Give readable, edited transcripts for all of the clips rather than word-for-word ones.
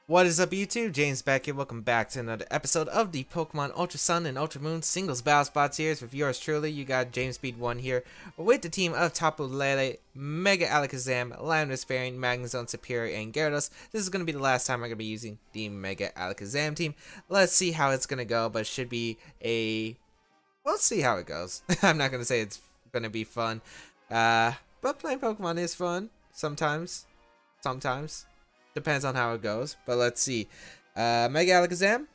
What is up, YouTube? James Baek here. Welcome back to another episode of the Pokemon Ultra Sun and Ultra Moon Singles Battle Spot Series with yours truly. You got James Speed 1 here with the team of Tapu Lele, Mega Alakazam, Lioness Fairy, Magnezone, Superior, and Gyarados. This is going to be the last time I'm going to be using the Mega Alakazam team. Let's see how it's going to go, but it should be a... We'll see how it goes. I'm not going to say it's going to be fun, but playing Pokemon is fun sometimes. Depends on how it goes, but let's see. Mega Alakazam,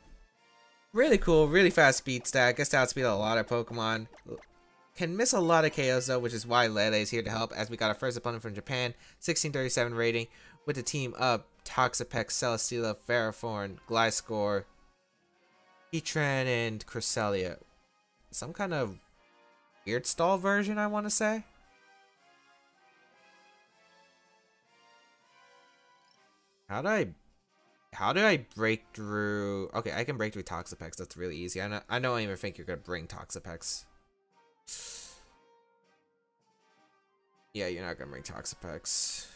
really cool, really fast speed stat. Gets to outspeed a lot of Pokemon. Can miss a lot of KOs though, which is why Lele is here to help. As we got our first opponent from Japan, 1637 rating, with the team of Toxapex, Celesteela, Ferrothorn, Gliscor, Heatran, and Cresselia. Some kind of weird stall version, I want to say. How do I break through? Okay, I can break through Toxapex. That's really easy. I don't even think you're gonna bring Toxapex. Yeah, you're not gonna bring Toxapex.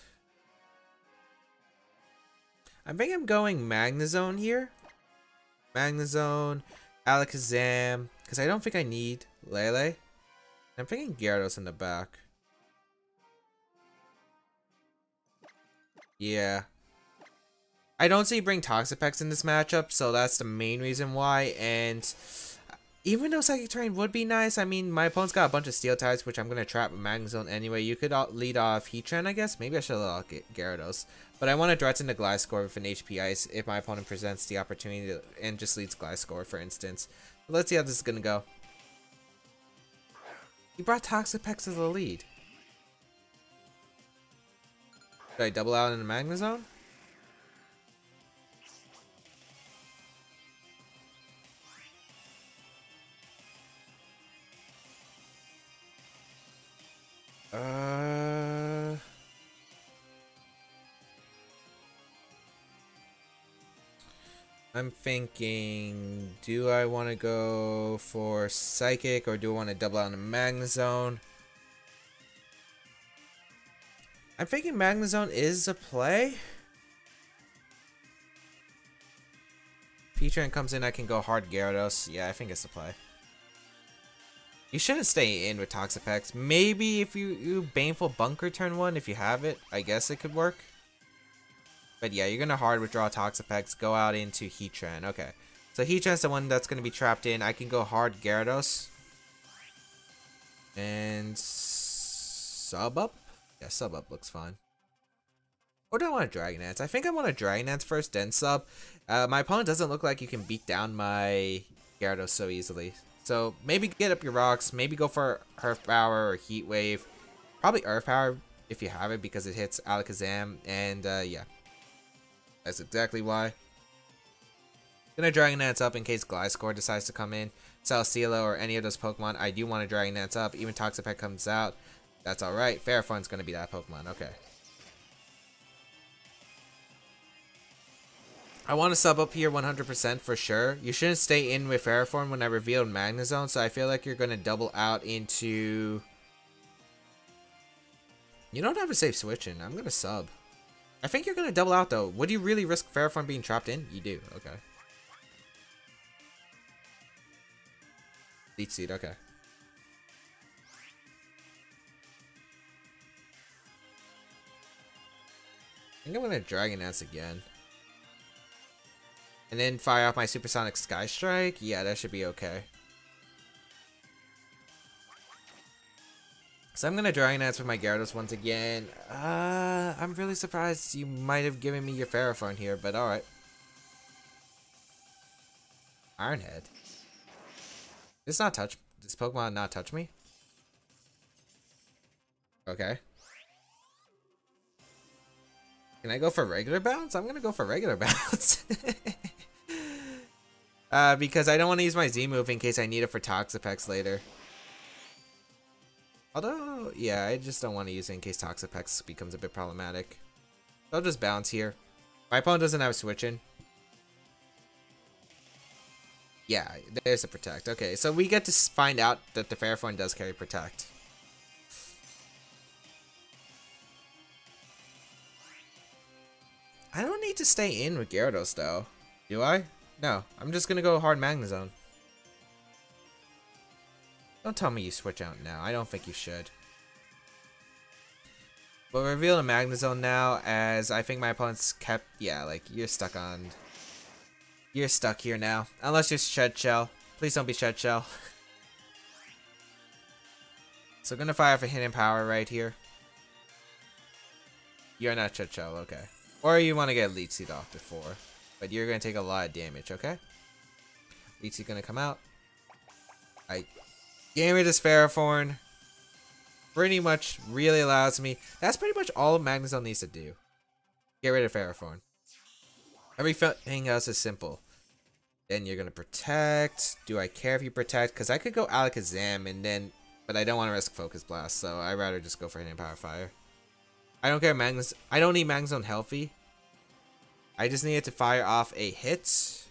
I think I'm going Magnezone here. Magnezone, Alakazam, because I don't think I need Lele. I'm thinking Gyarados in the back. Yeah. I don't see bring Toxapex in this matchup, so that's the main reason why. And even though Psychic Terrain would be nice, I mean, my opponent's got a bunch of Steel types, which I'm going to trap with Magnezone anyway. You could lead off Heatran, I guess. Maybe I should let off Gyarados. But I want to threaten the Gliscor with an HP Ice if my opponent presents the opportunity and just leads Gliscor, for instance. But let's see how this is going to go. He brought Toxapex as the lead. Should I double out in the Magnezone? I'm thinking, do I want to go for Psychic or do I want to double out on the Magnezone? I'm thinking Magnezone is a play. If Heatran comes in, I can go hard Gyarados. Yeah, I think it's a play. You shouldn't stay in with Toxapex. Maybe if you Baneful Bunker turn 1, if you have it, I guess it could work. But yeah, you're going to hard withdraw Toxapex, go out into Heatran. Okay. So Heatran's the one that's going to be trapped in. I can go hard Gyarados. And sub up? Yeah, sub up looks fine. Or do I want a Dragon Dance? I think I want a Dragon Dance first, then sub. My opponent doesn't look like you can beat down my Gyarados so easily. So maybe get up your rocks, maybe go for Earth Power or Heat Wave. Probably Earth Power if you have it because it hits Alakazam. And yeah. That's exactly why. Gonna Dragon Dance up in case Gliscor decides to come in. Celesteela or any of those Pokemon. I do want to Dragon Dance up. Even Toxapex comes out. That's alright. Ferrothorn's gonna be that Pokemon. Okay. I want to sub up here 100% for sure. You shouldn't stay in with Ferrothorn when I revealed Magnezone. So I feel like you're gonna double out into... You don't have a safe switch in. I'm gonna sub. I think you're gonna double out though. Would you really risk Ferrothorn being trapped in? You do. Okay. Leech Seed. Okay. I think I'm gonna Dragon Dance again. And then fire off my Supersonic Sky Strike. Yeah, that should be okay. So I'm gonna Dragon Dance with my Gyarados once again. I'm really surprised you might have given me your Ferrothorn here, but alright. Iron Head. Does Pokemon not touch me? Okay. Can I go for regular bounce? I'm gonna go for regular bounce. Because I don't want to use my Z move in case I need it for Toxapex later. Although, yeah, I just don't want to use it in case Toxapex becomes a bit problematic. So I'll just bounce here. My opponent doesn't have switch in. Yeah, there's a Protect. Okay, so we get to find out that the Ferrothorn does carry Protect. I don't need to stay in with Gyarados though. Do I? No. I'm just gonna go hard Magnezone. Don't tell me you switch out now. I don't think you should. But reveal the Magnezone now, as I think my opponent's kept... Yeah, like, you're stuck on... You're stuck here now. Unless you're Shed Shell. Please don't be Shed Shell. So gonna fire for Hidden Power right here. You're not Shed Shell, okay. Or you want to get Leech Seed off before. But you're gonna take a lot of damage, okay? Leech Seed gonna come out. I gave me this Ferrothorn. Pretty much really allows me. That's pretty much all Magnezone needs to do. Get rid of Ferrothorn. Everything else is simple. Then you're gonna protect. Do I care if you protect? Because I could go Alakazam and then, but I don't want to risk Focus Blast, so I'd rather just go for Hidden Power Fire. I don't care I don't need Magnezone healthy. I just need it to fire off a hit.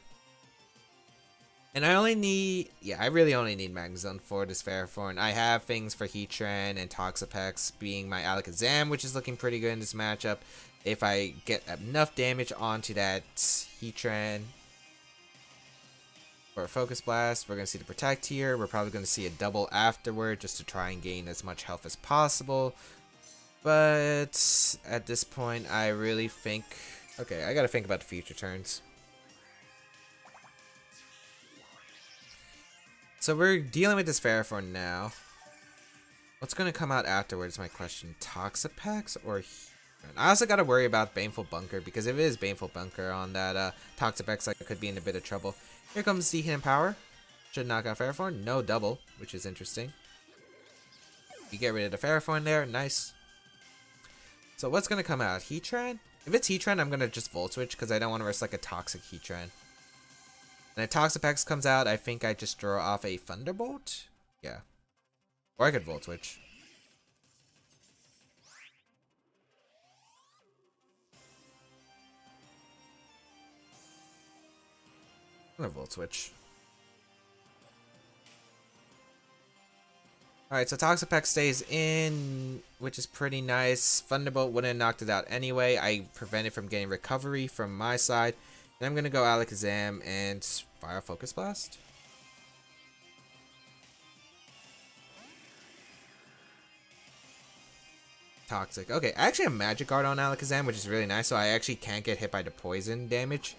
And I only need, yeah, I really only need Magnezone for this Ferrothorn. I have things for Heatran and Toxapex being my Alakazam, which is looking pretty good in this matchup. If I get enough damage onto that Heatran for a Focus Blast, we're going to see the Protect here. We're probably going to see a double afterward just to try and gain as much health as possible. But at this point, I really think, okay, I got to think about the future turns. So we're dealing with this Ferrothorn now. What's going to come out afterwards, my question. Toxapex or Heatran? I also got to worry about Baneful Bunker, because if it is Baneful Bunker on that Toxapex, I could be in a bit of trouble. Here comes the Hidden Power. Should knock out Ferrothorn. No double, which is interesting. You get rid of the Ferrothorn there. Nice. So what's going to come out? Heatran? If it's Heatran, I'm going to just Volt Switch, because I don't want to risk like a Toxic Heatran. And a Toxapex comes out, I think I just draw off a Thunderbolt? Yeah. Or I could Volt Switch. I'm gonna Volt Switch. Alright, so Toxapex stays in, which is pretty nice. Thunderbolt wouldn't have knocked it out anyway. I prevented from getting recovery from my side. And I'm gonna go Alakazam and fire Focus Blast. Toxic. Okay, I actually have Magic Guard on Alakazam, which is really nice, so I actually can't get hit by the poison damage.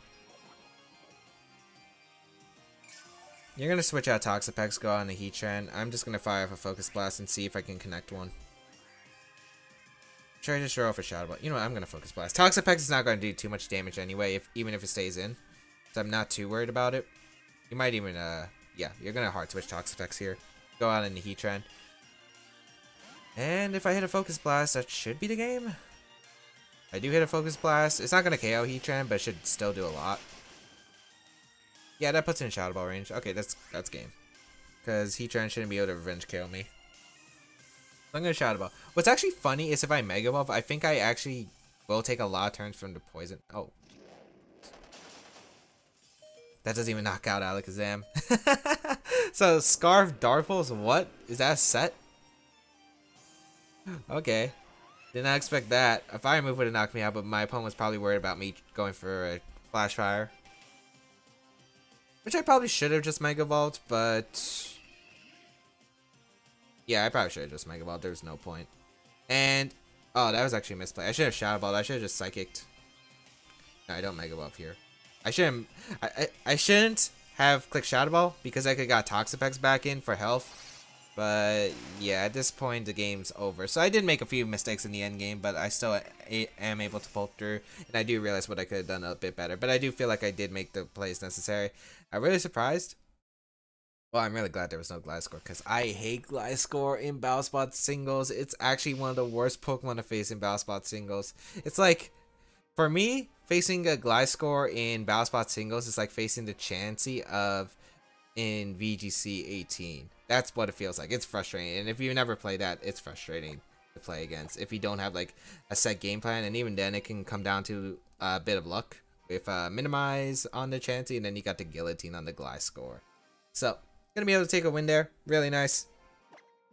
You're gonna switch out Toxapex, go on the Heatran. I'm just gonna fire off a Focus Blast and see if I can connect one. Should I just throw off a Shadow Ball? You know what, I'm gonna Focus Blast. Toxapex is not gonna do too much damage anyway, even if it stays in. So I'm not too worried about it. You might even, yeah, you're gonna hard switch Toxapex here. Go out in the Heatran. And if I hit a Focus Blast, that should be the game. I do hit a Focus Blast. It's not gonna KO Heatran, but it should still do a lot. Yeah, that puts it in Shadow Ball range. Okay, that's game. Because Heatran shouldn't be able to revenge KO me. I'm gonna Shadow Ball. What's actually funny is if I Mega Evolve, I think I actually will take a lot of turns from the poison. Oh. That doesn't even knock out Alakazam. So, Scarf Dark Pulse, what? Is that a set? Okay. Did not expect that. A Fire move would have knocked me out, but my opponent was probably worried about me going for a Flash Fire. Which I probably should have just Mega Evolved, but... Yeah, I probably should have just Mega Evolved. There's no point. And... Oh, that was actually a misplay. I should have Shadow Balled. I should have just Psychicked. No, I don't Mega Evolve here. I shouldn't have clicked Shadow Ball because I could have got Toxapex back in for health. But yeah, at this point the game's over. So I did make a few mistakes in the end game, but I still am able to pull through. And I do realize what I could have done a bit better. But I do feel like I did make the plays necessary. I'm really surprised. Well, I'm really glad there was no Gliscor because I hate Gliscor in Battlespot singles. It's actually one of the worst Pokemon to face in Battlespot singles. It's like, for me, facing a Gliscor in Battlespot singles is like facing the Chansey of in VGC 18. That's what it feels like. It's frustrating. And if you never play that, it's frustrating to play against. If you don't have like a set game plan, and even then it can come down to a bit of luck. With Minimize on the Chansey, and then you got the Guillotine on the Gliscor. So, gonna be able to take a win there. Really nice.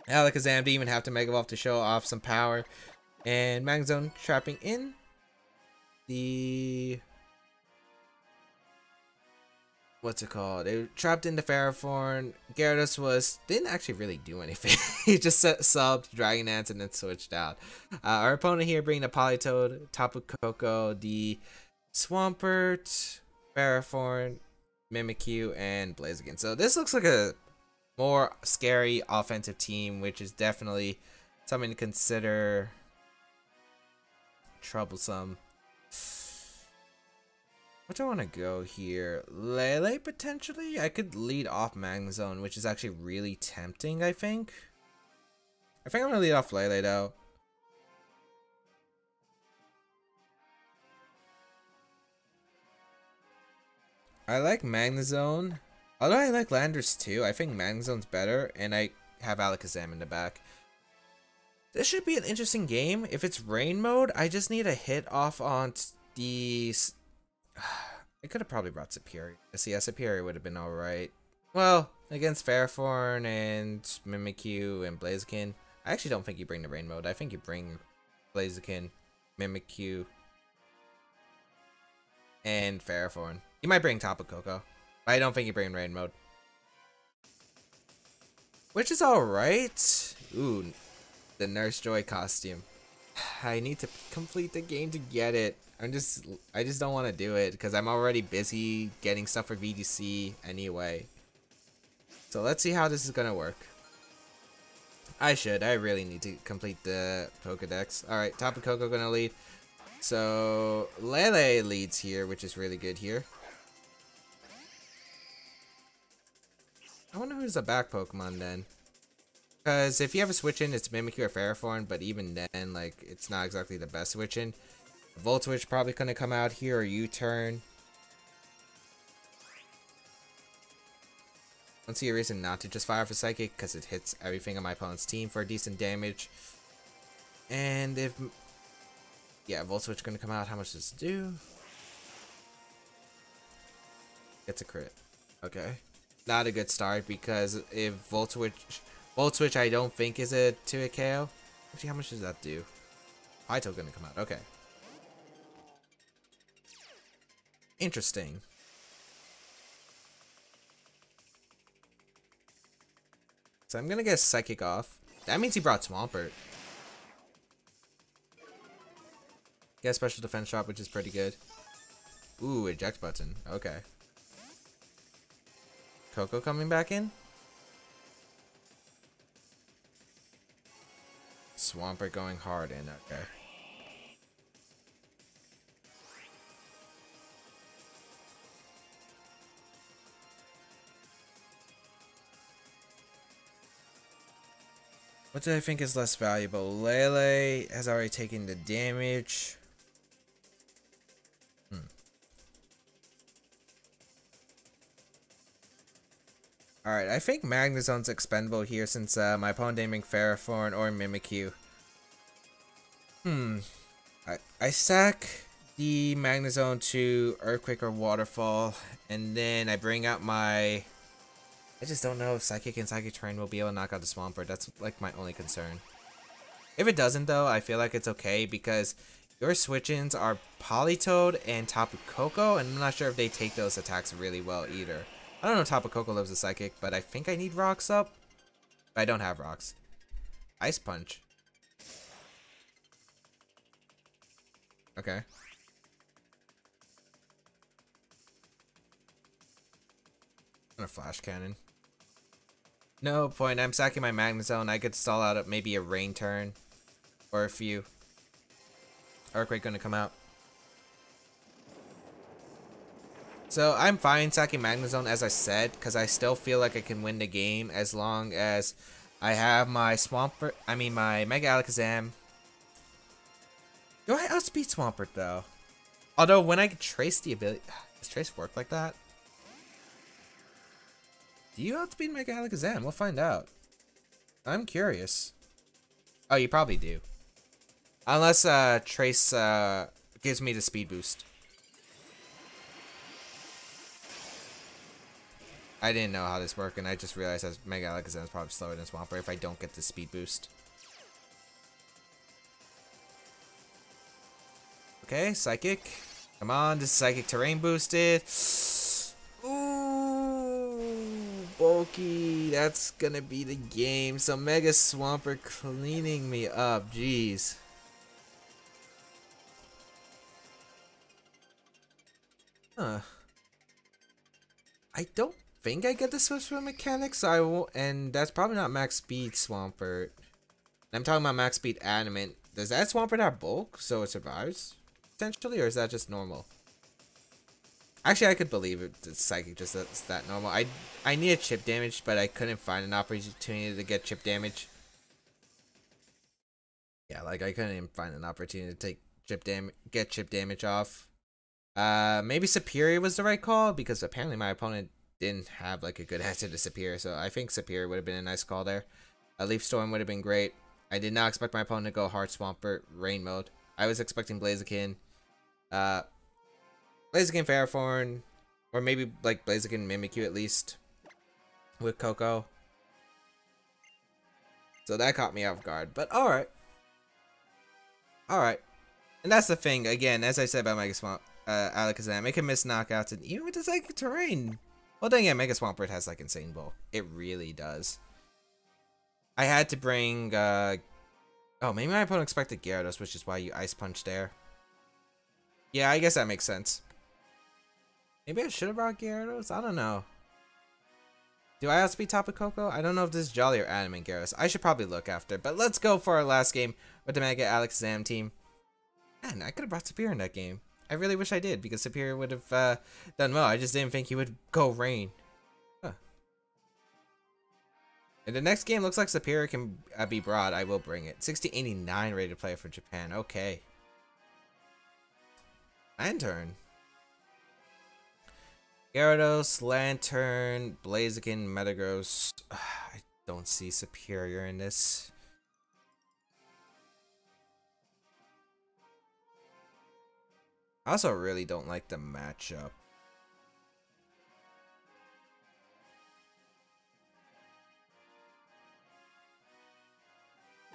Alakazam didn't even have to Mega Evolve to show off some power. And Magnezone trapping in the what's it called? It trapped into Ferrothorn. Gyarados didn't actually really do anything. He just subbed Dragon Dance and then switched out. Our opponent here bringing the Politoed, Tapu Koko, the Swampert, Ferrothorn, Mimikyu, and Blaziken. So this looks like a more scary offensive team, which is definitely something to consider troublesome. What do I want to go here? Lele, potentially? I could lead off Magnezone, which is actually really tempting, I think. I'm going to lead off Lele, though. I like Magnezone. Although I like Landers, too. I think Magnezone's better, and I have Alakazam in the back. This should be an interesting game. If it's rain mode, I just need a hit off on the... I could have probably brought Superior. Yeah, Superior would have been alright. Well, against Ferrothorn and Mimikyu and Blaziken, I actually don't think you bring the rain mode. I think you bring Blaziken, Mimikyu, and Ferrothorn. You might bring Tapu Koko, but I don't think you bring rain mode. Which is alright. Ooh, the Nurse Joy costume. I need to complete the game to get it. I just don't want to do it because I'm already busy getting stuff for VGC anyway. So let's see how this is gonna work. I really need to complete the Pokedex. Alright, Tapu Koko gonna lead. So Lele leads here, which is really good here. I wonder who's the back Pokemon then. Because if you have a switch in, it's Mimikyu or Ferrothorn, but even then, like, it's not exactly the best switch in. Voltwitch probably gonna come out here, or U-turn. Don't see a reason not to just fire for Psychic, because it hits everything on my opponent's team for decent damage. And if... yeah, Voltwitch gonna come out, how much does it do? It's a crit. Okay. Not a good start, because if Volt Switch I don't think is a 2-hit KO. Actually, how much does that do? Hyto gonna come out. Okay. Interesting. So I'm gonna get Psychic off. That means he brought Swampert. Get a special defense shot, which is pretty good. Ooh, eject button. Okay. Koko coming back in? Swampert going hard in. Okay. What do I think is less valuable? Lele has already taken the damage. Alright, I think Magnezone's expendable here since my opponent aiming Ferrothorn or Mimikyu. I sack the Magnezone to Earthquake or Waterfall, and then I bring out my... I just don't know if Psychic and Psychic Terrain will be able to knock out the Swampert. That's like my only concern. If it doesn't though, I feel like it's okay because your switch-ins are Politoed and Tapu Koko, and I'm not sure if they take those attacks really well either. I don't know if Tapu Koko lives a Psychic, but I think I need Rocks up. But I don't have Rocks. Ice Punch. Okay. And a Flash Cannon. No point. I'm sacking my Magnezone. I could stall out maybe a Rain turn. Or a few. Earthquake gonna come out. So I'm fine sacking Magnezone as I said, because I still feel like I can win the game as long as I have my Swampert. I mean my Mega Alakazam. Do I outspeed Swampert though? Although when I trace the ability, does trace work like that? Do you outspeed Mega Alakazam? We'll find out. I'm curious. Oh, you probably do. Unless Trace gives me the speed boost. I didn't know how this worked, and I just realized that Mega Alakazam is probably slower than Swampert if I don't get the speed boost. Okay, Psychic. Come on, this is Psychic Terrain boosted. Ooh. Loki. That's gonna be the game. So Mega Swampert cleaning me up. Jeez. Huh. I don't think I get the switch from mechanics. So I will, and that's probably not max speed Swampert. I'm talking about max speed adamant. Does that Swampert have bulk so it survives potentially, or is that just normal? Actually, I could believe it. It's psychic, just that's that normal. I needed chip damage, but I couldn't find an opportunity to get chip damage. Yeah, like I couldn't even find an opportunity to take get chip damage off. Maybe Superior was the right call because apparently my opponent didn't have like a good answer to Superior, so I think Superior would have been a nice call there. A Leaf Storm would have been great. I did not expect my opponent to go hard Swampert Rain mode. I was expecting Blaziken, Blaziken Ferrothorn, or maybe like Blaziken Mimikyu at least with Coco. So that caught me off guard, but alright. Alright. And that's the thing, again, as I said about Mega Swamp, Alakazam, it can miss knockouts, and even with the psychic terrain. Well, then again, Mega Swampert has like insane bulk. It really does. I had to bring, oh, maybe my opponent expected Gyarados, which is why you Ice Punch there. Yeah, I guess that makes sense. Maybe I should have brought Gyarados? I don't know. Do I have to be top of Coco? I don't know if this is Jolly or Adamant Gyarados. I should probably look after. But let's go for our last game with the Mega Alakazam team. Man, I could have brought Superior in that game. I really wish I did, because Superior would have done well. I just didn't think he would go Rain. Huh. And the next game looks like Superior can be brought. I will bring it. 6089 rated player for Japan. Okay. Lantern. Gyarados, Lantern, Blaziken, Metagross. I don't see Superior in this. I also really don't like the matchup.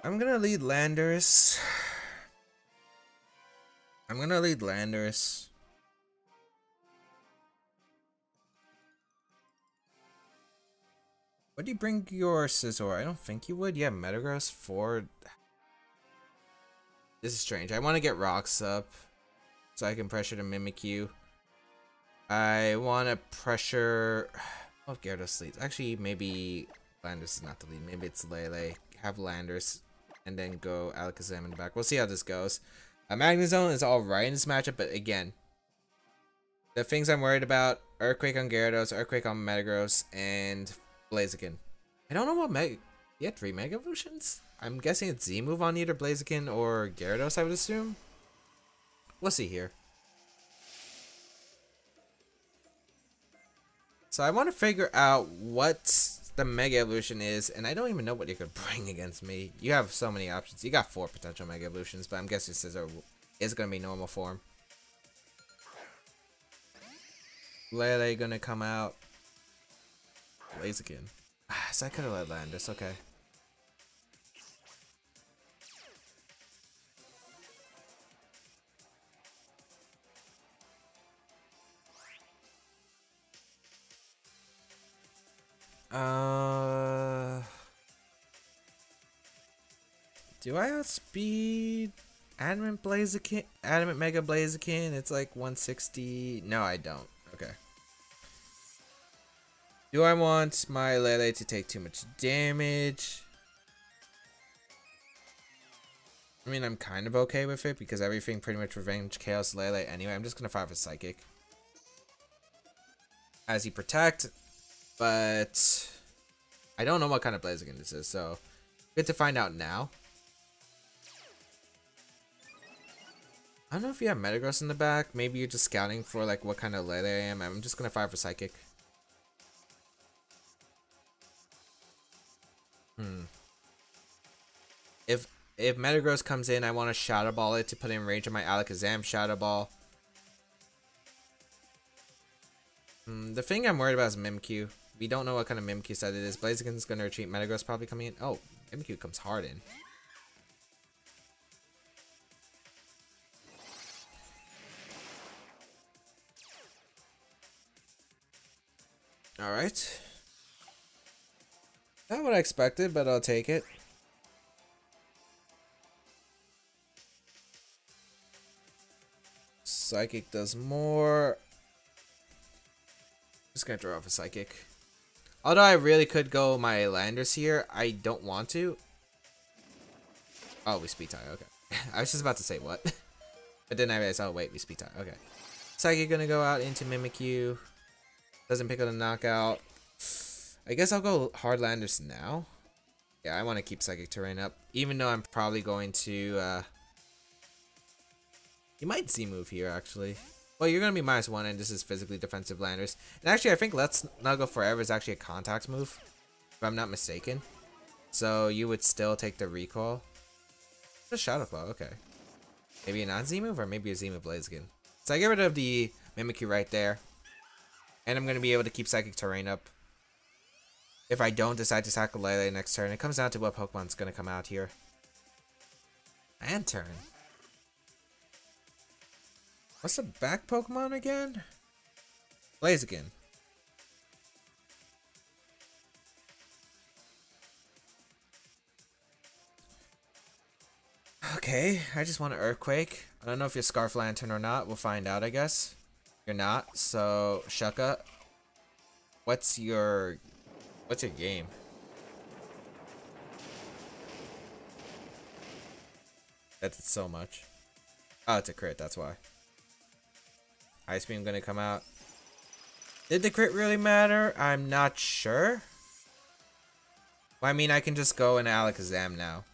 I'm gonna lead Landorus. Would you bring your Scizor? I don't think you would. Yeah, Metagross 4. This is strange. I want to get Rocks up so I can pressure the Mimikyu. I want to pressure... Oh, Gyarados leads. Actually, maybe Landorus is not the lead. Maybe it's Lele. Have Landorus and then go Alakazam in the back. We'll see how this goes. Magnezone is alright in this matchup, but again, the things I'm worried about: Earthquake on Gyarados, Earthquake on Metagross, and Blaziken. I don't know what Mega... You had 3 Mega Evolutions? I'm guessing it's Z-move on either Blaziken or Gyarados, I would assume. We'll see here. So I want to figure out what the Mega Evolution is, and I don't even know what you could bring against me. You have so many options. You got 4 potential Mega Evolutions, but I'm guessing Scizor is going to be normal form. Lele gonna come out. Blaziken. So I could have let Landorus, okay. Do I outspeed Adamant Blaziken? Adamant Mega Blaziken? It's like 160. No, I don't. Okay. Do I want my Lele to take too much damage? I mean, I'm kind of okay with it because everything pretty much Revenge Chaos Lele anyway. I'm just gonna fire for Psychic as he protect, but I don't know what kind of Blaziken this is, so good to find out now. I don't know if you have Metagross in the back. Maybe you're just scouting for like what kind of Lele I am. I'm just gonna fire for Psychic. If Metagross comes in, I want to Shadow Ball it to put in range of my Alakazam Shadow Ball. The thing I'm worried about is Mimikyu. We don't know what kind of Mimikyu set it is. Blaziken's gonna retreat. Metagross probably coming in. Oh, Mimikyu comes hard in. Alright. Not what I expected, but I'll take it. Psychic does more. Just gonna draw off a Psychic. Although I really could go my Landers here, I don't want to. Oh, we speed tie. Okay. I was just about to say what. But then I realized, oh wait, we speed tie. Okay. Psychic gonna go out into Mimikyu. Doesn't pick up the knockout. I guess I'll go hard Landers now. Yeah, I want to keep Psychic Terrain up. Even though I'm probably going to, you might Z-move here, actually. Well, you're going to be -1, and this is physically defensive Landers. And actually, I think Let's Not Go Forever is actually a contact move, if I'm not mistaken. So, you would still take the recoil. Just Shadow Claw, okay. Maybe a non-Z-move, or maybe a Z-move Blaziken. So, I get rid of the Mimikyu right there. And I'm going to be able to keep Psychic Terrain up. If I don't decide to tackle Lele next turn, it comes down to what Pokemon's going to come out here. Lantern. What's the back Pokemon again? Blaziken. Okay, I just want an Earthquake. I don't know if you're Scarf Lantern or not. We'll find out, I guess. You're not, so Shuka. What's your game? That's so much. Oh, it's a crit, that's why. Ice Beam gonna come out. Did the crit really matter? I'm not sure. Well, I mean, I can just go into Alakazam now.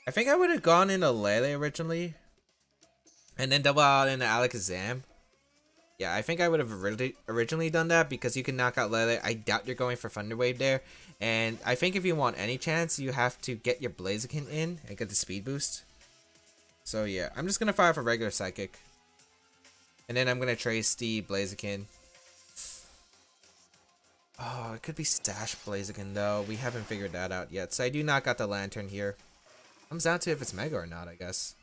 I think I would have gone into Lele originally. And then double out into Alakazam. Yeah, I think I would have originally done that because you can knock out Lele. I doubt you're going for Thunder Wave there. And I think if you want any chance, you have to get your Blaziken in and get the speed boost. So yeah, I'm just going to fire for regular Psychic. And then I'm going to trace the Blaziken. Oh, it could be Stash Blaziken though. We haven't figured that out yet. So I do knock out the Lantern here. Comes down to if it's Mega or not, I guess.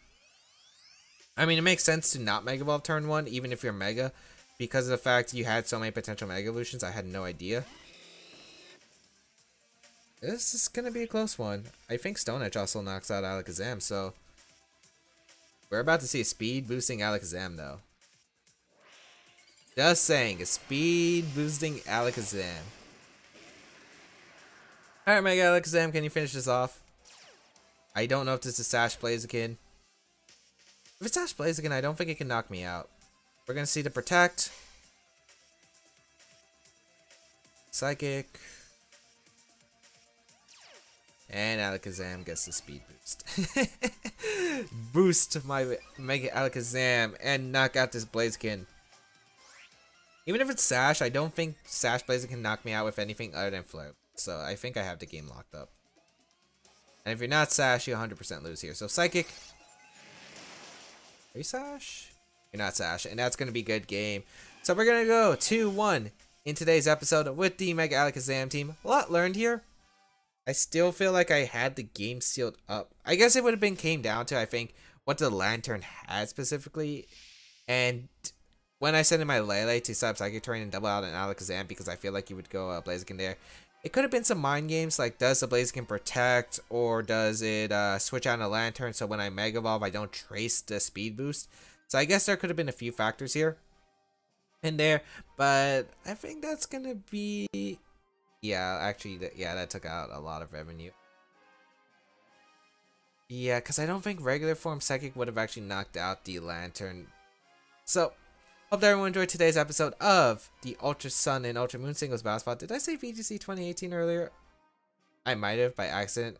I mean, it makes sense to not Mega Evolve turn 1, even if you're Mega. Because of the fact you had so many potential Mega Evolutions, I had no idea. This is going to be a close one. I think Stone Edge also knocks out Alakazam, so... We're about to see a speed boosting Alakazam, though. Just saying, a speed boosting Alakazam. Alright, Mega Alakazam, can you finish this off? I don't know if this is Sash Blaziken. If it's Sash Blaziken, I don't think it can knock me out. We're gonna see the Protect. Psychic. And Alakazam gets the speed boost. Boost my Mega Alakazam and knock out this Blaziken. Even if it's Sash, I don't think Sash Blaziken can knock me out with anything other than Flare. So I think I have the game locked up. And if you're not Sash, you 100% lose here. So Psychic. Are you Sash? You're not Sash. And that's going to be a good game. So we're going to go 2-1 in today's episode with the Mega Alakazam team. A lot learned here. I still feel like I had the game sealed up. I guess it would have came down to, I think, what the Lantern had specifically. And when I sent in my Lele to set up Psychic Terrain and double out an Alakazam because I feel like you would go Blaziken there. It could have been some mind games, like does the Blaziken protect or does it switch out a Lantern so when I Mega Evolve I don't trace the speed boost. So I guess there could have been a few factors here and there, but I think that's going to be... Yeah, actually, that took out a lot of revenue. Yeah, because I don't think regular form Psychic would have actually knocked out the Lantern. So... Hope that everyone enjoyed today's episode of the Ultra Sun and Ultra Moon Singles Battle Spot. Did I say VGC 2018 earlier? I might have by accident,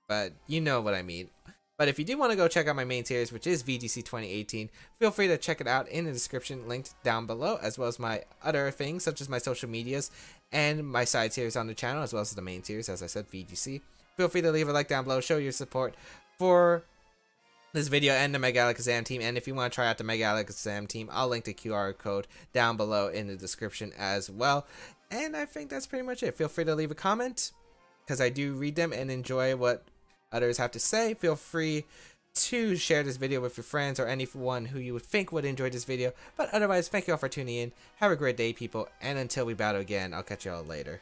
but you know what I mean. But if you do want to go check out my main series, which is VGC 2018, feel free to check it out in the description linked down below, as well as my other things, such as my social medias and my side series on the channel, as well as the main series, as I said, VGC. Feel free to leave a like down below, show your support for this video and the Mega Alakazam team, and if you want to try out the Mega Alakazam team, I'll link the QR code down below in the description as well. And I think that's pretty much it. Feel free to leave a comment, because I do read them and enjoy what others have to say. Feel free to share this video with your friends or anyone who you would think would enjoy this video. But otherwise, thank you all for tuning in. Have a great day, people, and until we battle again, I'll catch you all later.